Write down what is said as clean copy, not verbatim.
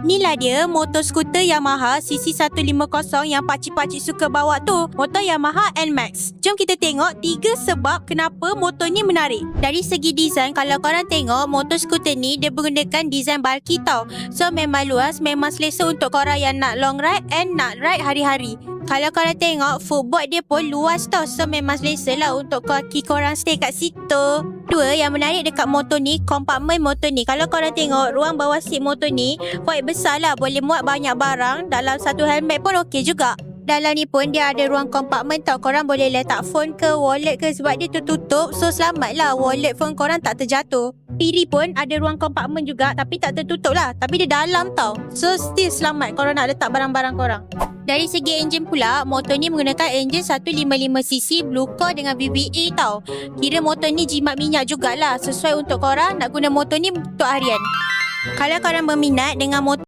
Inilah dia motor skuter Yamaha CC150 yang pakcik-pakcik suka bawa tu. Motor Yamaha NMAX. Jom kita tengok 3 sebab kenapa motor ni menarik. Dari segi design, kalau korang tengok motor skuter ni dia menggunakan design bulky tau. So memang luas, memang selesa untuk korang yang nak long ride and nak ride hari-hari. Kalau korang tengok footboard dia pun luas tau. So memang selesa lah untuk kaki korang stay kat situ. Dua yang menarik dekat motor ni, kompartmen motor ni. Kalau korang tengok ruang bawah seat motor ni quite besar lah. Boleh muat banyak barang. Dalam satu helmet pun okey juga. Dalam ni pun dia ada ruang kompartmen tau. Korang boleh letak phone ke wallet ke sebab dia tertutup. So selamat lah wallet phone korang tak terjatuh. Kiri pun ada ruang kompartmen juga tapi tak tertutup lah. Tapi dia dalam tau. So still selamat korang nak letak barang-barang korang. Dari segi enjin pula, motor ni menggunakan enjin 155cc Blue Core dengan VVA tau. Kira motor ni jimat minyak jugalah. Sesuai untuk korang nak guna motor ni untuk harian. Kalau korang berminat dengan motor